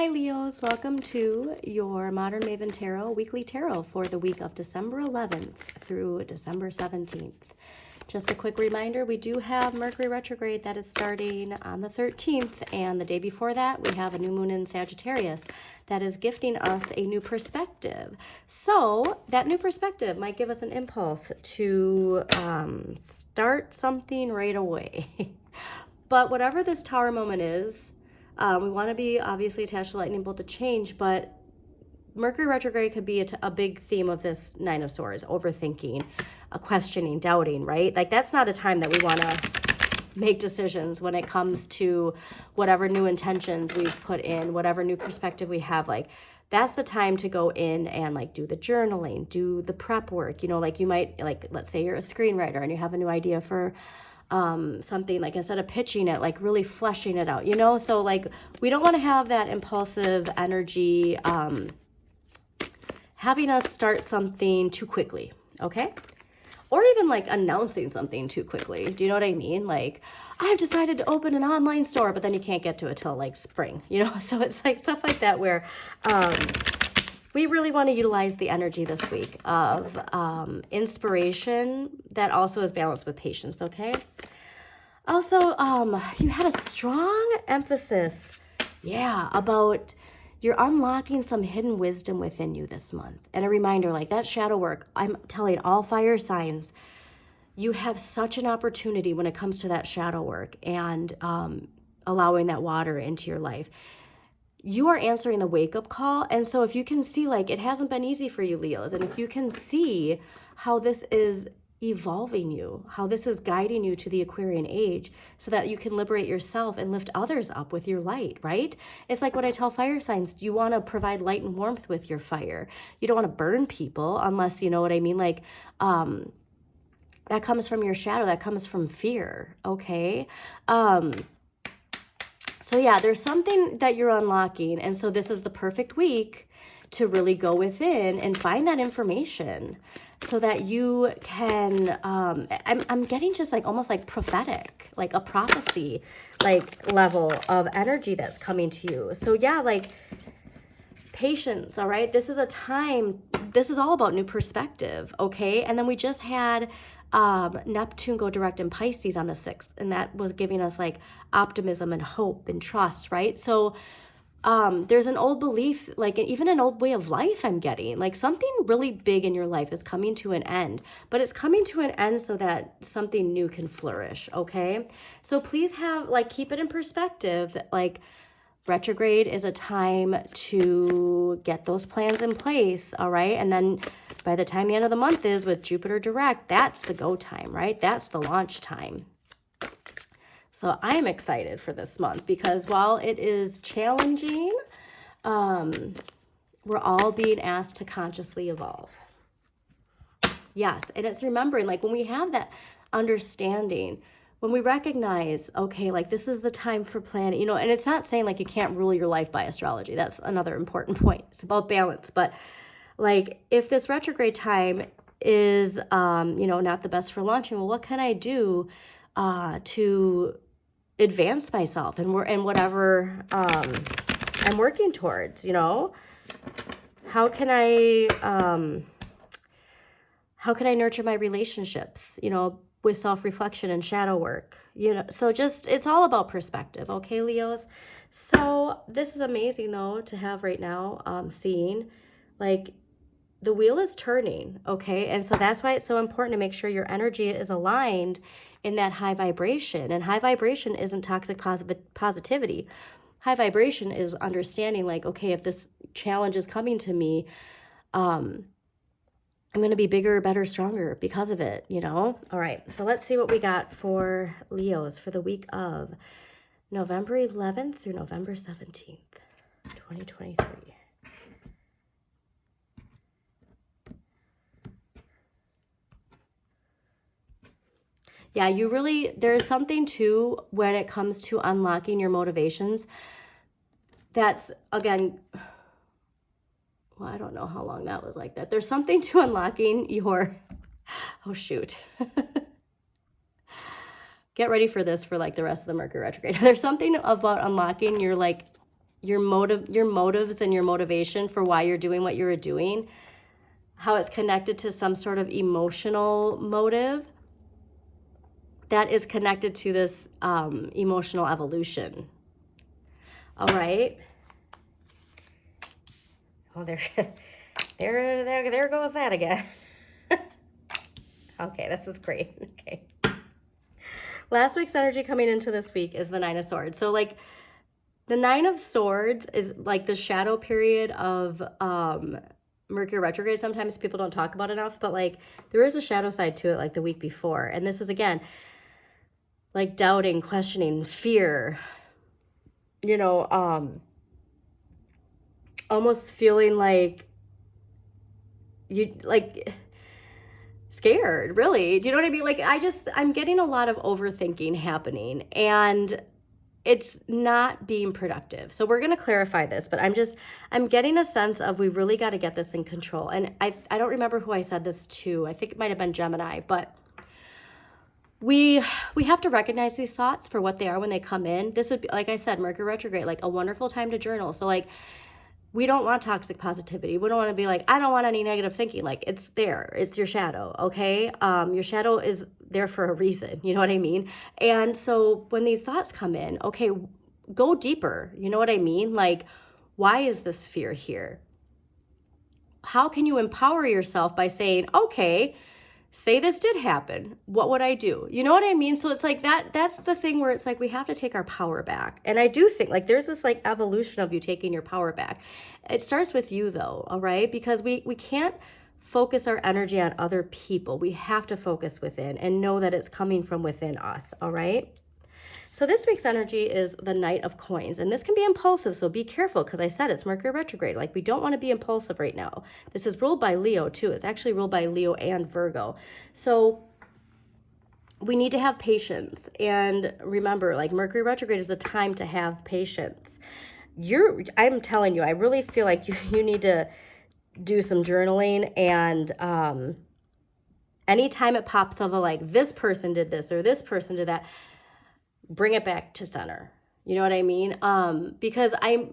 Hi Leos, welcome to your Modern Maven Tarot weekly tarot for the week of December 11th through December 17th. Just a quick reminder, we do have Mercury retrograde that is starting on the 13th, and the day before that we have a new moon in Sagittarius that is gifting us a new perspective. So that new perspective might give us an impulse to start something right away. But whatever this Tower moment is, we want to be obviously attached to lightning bolt to change, but Mercury retrograde could be a big theme of this Nine of Swords, overthinking, questioning, doubting, right? Like that's not a time that we want to make decisions when it comes to whatever new intentions we've put in, whatever new perspective we have. Like that's the time to go in and like do the journaling, do the prep work. You know, like you might, like, let's say you're a screenwriter and you have a new idea for something, like instead of pitching it, like really fleshing it out, you know? So like we don't want to have that impulsive energy having us start something too quickly, okay? Or even like announcing something too quickly. Do you know what I mean? Like, I've decided to open an online store, but then you can't get to it till like spring, you know? So it's like stuff like that where we really want to utilize the energy this week of inspiration that also is balanced with patience, okay? Also, you had a strong emphasis, about you're unlocking some hidden wisdom within you this month. And a reminder, like that shadow work, I'm telling all fire signs, you have such an opportunity when it comes to that shadow work and allowing that water into your life. You are answering the wake-up call. And so if you can see, like, it hasn't been easy for you, Leos, and if you can see how this is evolving you, how this is guiding you to the Aquarian age so that you can liberate yourself and lift others up with your light, right? It's like what I tell fire signs. You want to provide light and warmth with your fire. You don't want to burn people unless, you know what I mean? Like, that comes from your shadow. That comes from fear, okay? So yeah, there's something that you're unlocking. And so this is the perfect week to really go within and find that information so that you can, I'm getting just like almost like prophetic, like a prophecy, like level of energy that's coming to you. So yeah, like patience, all right? This is a time, this is all about new perspective, okay? And then we just had Neptune go direct in Pisces on the 6th, and that was giving us like optimism and hope and trust, right? So there's an old belief, like even an old way of life I'm getting, like something really big in your life is coming to an end, but it's coming to an end so that something new can flourish, okay? So please have, like, keep it in perspective that like retrograde is a time to get those plans in place, all right? And then by the time the end of the month is with Jupiter direct, that's the go time, right? That's the launch time. So I'm excited for this month because while it is challenging, we're all being asked to consciously evolve. Yes, and it's remembering, like when we have that understanding, when we recognize, okay, like this is the time for planning, you know, and it's not saying like you can't rule your life by astrology. That's another important point. It's about balance. But like if this retrograde time is, not the best for launching, well, what can I do to advance myself and whatever I'm working towards, you know? How can I nurture my relationships, you know, with self-reflection and shadow work, you know? So just, it's all about perspective, okay, Leos? So this is amazing though to have right now, seeing like the wheel is turning, okay? And so that's why it's so important to make sure your energy is aligned in that high vibration. And high vibration isn't toxic positivity. High vibration is understanding like, okay, if this challenge is coming to me, I'm going to be bigger, better, stronger because of it, you know? All right, so let's see what we got for Leos for the week of November 11th through November 17th, 2023. Yeah, you really, there's something too when it comes to unlocking your motivations. That's, again, well, I don't know how long that was like that. There's something to unlocking your, oh shoot. Get ready for this for like the rest of the Mercury retrograde. There's something about unlocking your like your motives and your motivation for why you're doing what you're doing, how it's connected to some sort of emotional motive that is connected to this emotional evolution. All right. Oh, there goes that again. Okay, this is great. Okay. Last week's energy coming into this week is the Nine of Swords. So like the Nine of Swords is like the shadow period of Mercury retrograde. Sometimes people don't talk about it enough, but like there is a shadow side to it like the week before. And this is again, like doubting, questioning, fear, you know, almost feeling like you like scared, really. Do you know what I mean? Like I'm getting a lot of overthinking happening and it's not being productive. So we're going to clarify this, but I'm getting a sense of we really got to get this in control. And I don't remember who I said this to. I think it might have been Gemini, but we have to recognize these thoughts for what they are when they come in. This would be, like I said, Mercury retrograde, like a wonderful time to journal. So like, we don't want toxic positivity. We don't want to be like, I don't want any negative thinking. Like it's there. It's your shadow. Okay. Your shadow is there for a reason. You know what I mean? And so when these thoughts come in, okay, go deeper. You know what I mean? Like, why is this fear here? How can you empower yourself by saying, okay, say this did happen. What would I do? You know what I mean? So it's like that's the thing where it's like we have to take our power back. And I do think like there's this like evolution of you taking your power back. It starts with you though, all right? Because we can't focus our energy on other people. We have to focus within and know that it's coming from within us, all right? So this week's energy is the Knight of Coins, and this can be impulsive, so be careful because I said it's Mercury retrograde. Like we don't want to be impulsive right now. This is ruled by Leo too. It's actually ruled by Leo and Virgo. So we need to have patience and remember like Mercury retrograde is a time to have patience. I'm telling you, I really feel like you need to do some journaling and anytime it pops up like this person did this or this person did that, bring it back to center. You know what I mean? Because I'm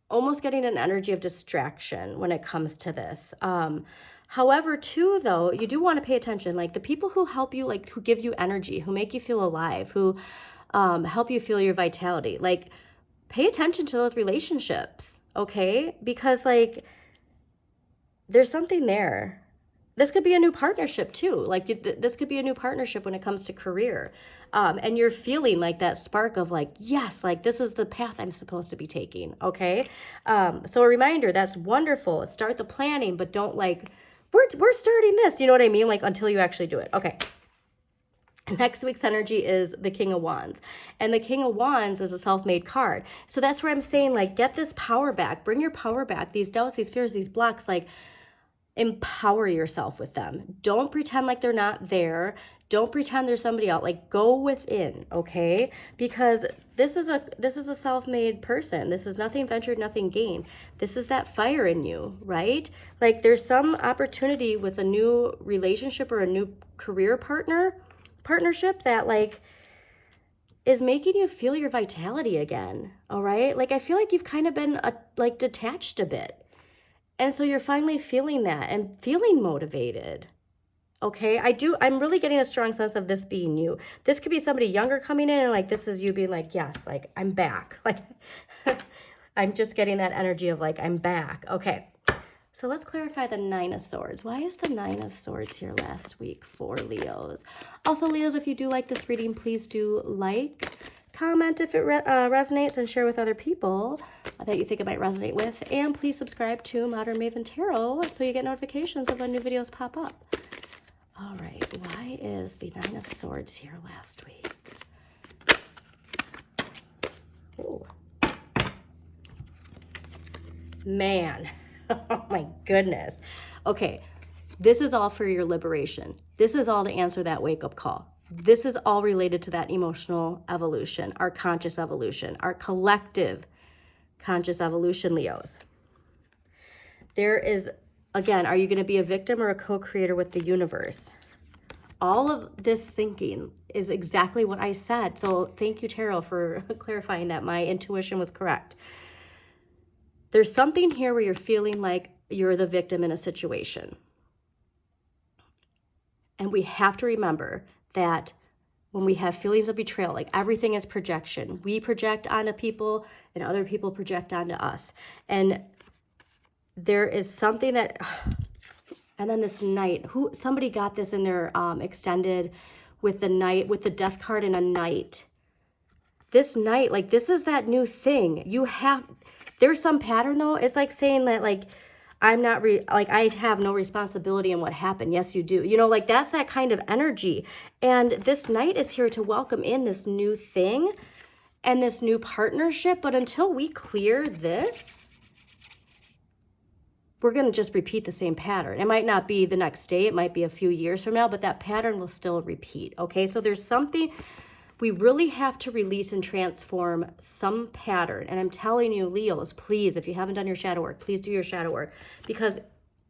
almost getting an energy of distraction when it comes to this. However, too, though, you do want to pay attention. Like the people who help you, like who give you energy, who make you feel alive, who help you feel your vitality. Like pay attention to those relationships, okay? Because like there's something there. This could be a new partnership too. Like this could be a new partnership when it comes to career. And you're feeling like that spark of like, yes, like this is the path I'm supposed to be taking. Okay. So a reminder, that's wonderful. Start the planning, but don't like, we're starting this, you know what I mean? Like until you actually do it. Okay. Next week's energy is the King of Wands. And the King of Wands is a self-made card. So that's where I'm saying like, get this power back, bring your power back. These doubts, these fears, these blocks, like, empower yourself with them. Don't pretend like they're not there. Don't pretend there's somebody else. Like go within, okay? Because this is a self-made person. This is nothing ventured, nothing gained. This is that fire in you, right? Like there's some opportunity with a new relationship or a new career partnership that like is making you feel your vitality again, all right? Like I feel like you've kind of been like detached a bit. And so you're finally feeling that and feeling motivated. Okay, I'm really getting a strong sense of this being you. This could be somebody younger coming in and like, this is you being like, yes, like I'm back. Like, I'm just getting that energy of like, I'm back. Okay, so let's clarify the Nine of Swords. Why is the Nine of Swords here last week for Leos? Also, Leos, if you do like this reading, please do like, comment if it resonates, and share with other people that you think it might resonate with. And please subscribe to Modern Maven Tarot so you get notifications of when new videos pop up. All right, why is the Nine of Swords here last week? Oh, man. Oh my goodness. Okay, this is all for your liberation. This is all to answer that wake-up call. This is all related to that emotional evolution, our conscious evolution, our collective conscious evolution, Leos. There is, again, are you going to be a victim or a co-creator with the universe? All of this thinking is exactly what I said. So thank you, Tarot, for clarifying that my intuition was correct. There's something here where you're feeling like you're the victim in a situation. And we have to remember that when we have feelings of betrayal, like everything is projection. We project onto people and other people project onto us. And there is something that, and then this knight, somebody got this in their extended with the knight, with the death card and a knight. This knight, like this is that new thing. There's some pattern though. It's like saying that like, I have no responsibility in what happened. Yes, you do. You know, like that's that kind of energy. And this knight is here to welcome in this new thing and this new partnership. But until we clear this, we're going to just repeat the same pattern. It might not be the next day. It might be a few years from now, but that pattern will still repeat. Okay, so there's something we really have to release and transform, some pattern. And I'm telling you, Leos, please, if you haven't done your shadow work, please do your shadow work, because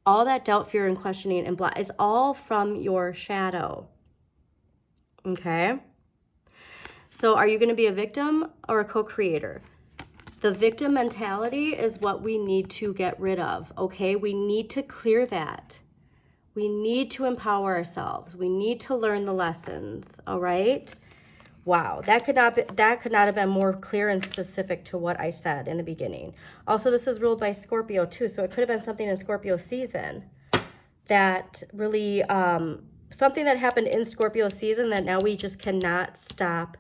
all that doubt, fear, and questioning and blah is all from your shadow. Okay? So are you going to be a victim or a co-creator? The victim mentality is what we need to get rid of, okay? We need to clear that. We need to empower ourselves. We need to learn the lessons, all right? Wow, that could not have been more clear and specific to what I said in the beginning. Also, this is ruled by Scorpio too, so it could have been something in Scorpio season that really, something that happened in Scorpio season that now we just cannot stop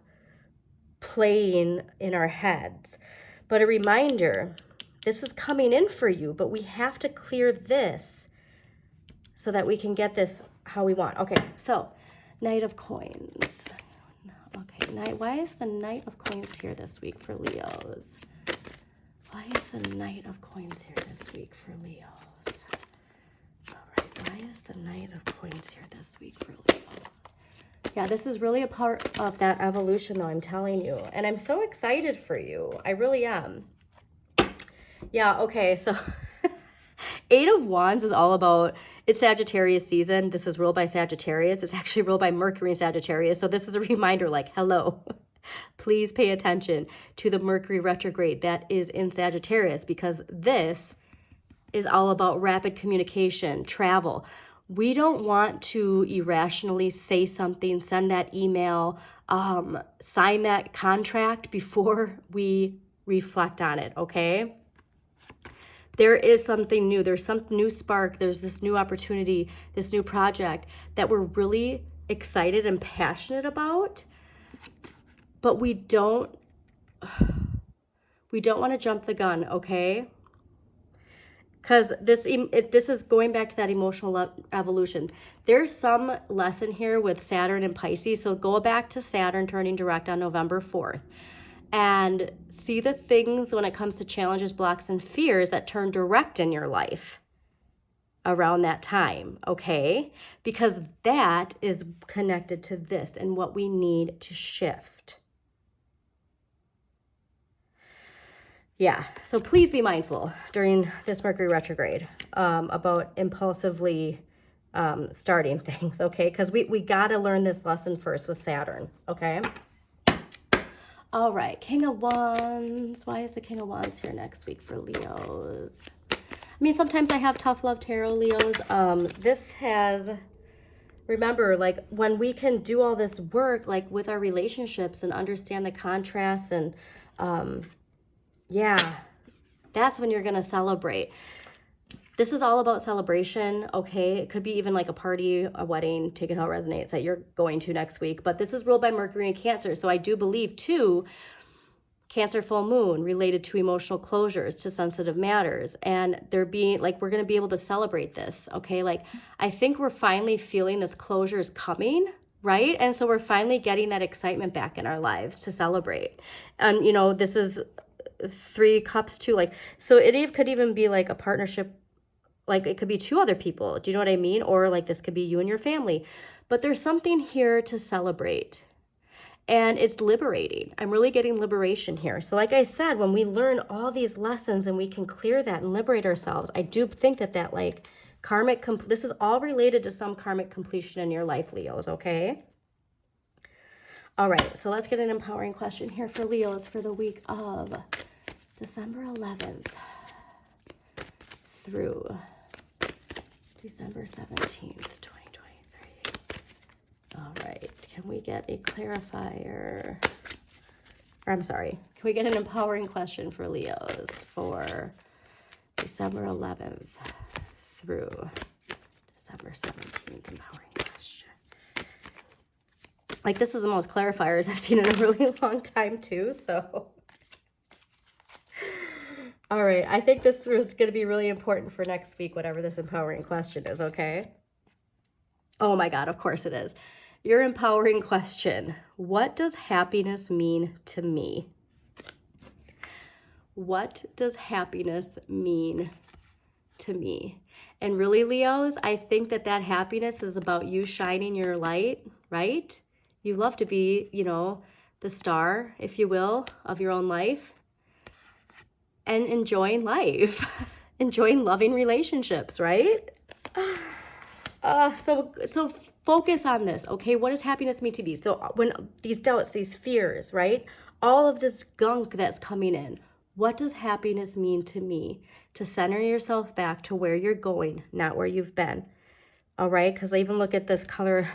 playing in our heads. But a reminder, this is coming in for you, but we have to clear this so that we can get this how we want. Okay, so Knight of Coins. Okay, why is the Knight of Coins here this week for Leos? Why is the Knight of Coins here this week for Leos? All right, why is the Knight of Coins here this week for Leos? Yeah, this is really a part of that evolution, though, I'm telling you. And I'm so excited for you. I really am. Yeah, okay, so Eight of Wands is all about, it's Sagittarius season. This is ruled by Sagittarius. It's actually ruled by Mercury and Sagittarius. So this is a reminder like, hello, please pay attention to the Mercury retrograde that is in Sagittarius, because this is all about rapid communication, travel. We don't want to irrationally say something, send that email, sign that contract before we reflect on it, okay? There is something new. There's some new spark. There's this new opportunity, this new project that we're really excited and passionate about. But we don't want to jump the gun, okay? Because this is going back to that emotional evolution. There's some lesson here with Saturn and Pisces. So go back to Saturn turning direct on November 4th. And see the things when it comes to challenges, blocks, and fears that turn direct in your life around that time, okay? Because that is connected to this and what we need to shift. Yeah, so please be mindful during this Mercury retrograde about impulsively starting things, okay? Because we got to learn this lesson first with Saturn, okay? All right, King of Wands. Why is the King of Wands here next week for Leos? I mean, sometimes I have tough love tarot, Leos. This has, remember, like when we can do all this work, like with our relationships and understand the contrasts and, yeah, that's when you're going to celebrate. This is all about celebration, okay? It could be even like a party, a wedding, take it how it resonates that you're going to next week. But this is ruled by Mercury and Cancer. So I do believe, too, Cancer full moon related to emotional closures, to sensitive matters. And they're being, like, we're going to be able to celebrate this, okay? Like, I think we're finally feeling this closure is coming, right? And so we're finally getting that excitement back in our lives to celebrate. And, you know, this is 3 cups, too. Like, so it could even be like a partnership. Like it could be 2 other people. Do you know what I mean? Or like this could be you and your family. But there's something here to celebrate. And it's liberating. I'm really getting liberation here. So like I said, when we learn all these lessons and we can clear that and liberate ourselves, I do think that like karmic, this is all related to some karmic completion in your life, Leos, okay? All right, so let's get an empowering question here for Leos for the week of December 11th. through December 17th, 2023. All right, can we get a clarifier? Or I'm sorry, can we get an empowering question for Leos for December 11th through December 17th? Empowering question. Like, this is the most clarifiers I've seen in a really long time too, so. All right, I think this was going to be really important for next week, whatever this empowering question is, okay? Oh my God, of course it is. Your empowering question: what does happiness mean to me? What does happiness mean to me? And really, Leos, I think that that happiness is about you shining your light, right? You love to be, you know, the star, if you will, of your own life. And enjoying life, enjoying loving relationships, right? So focus on this, okay? What does happiness mean to be? So when these doubts, these fears, right? All of this gunk that's coming in, what does happiness mean to me? To center yourself back to where you're going, not where you've been, all right? Because I even look at this color.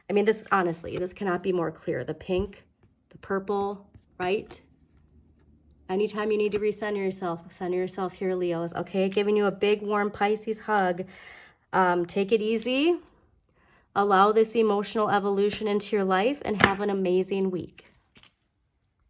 I mean, this, honestly, this cannot be more clear. The pink, the purple, right? Anytime you need to recenter yourself, center yourself here, Leos. Okay, giving you a big, warm Pisces hug. Take it easy. Allow this emotional evolution into your life and have an amazing week.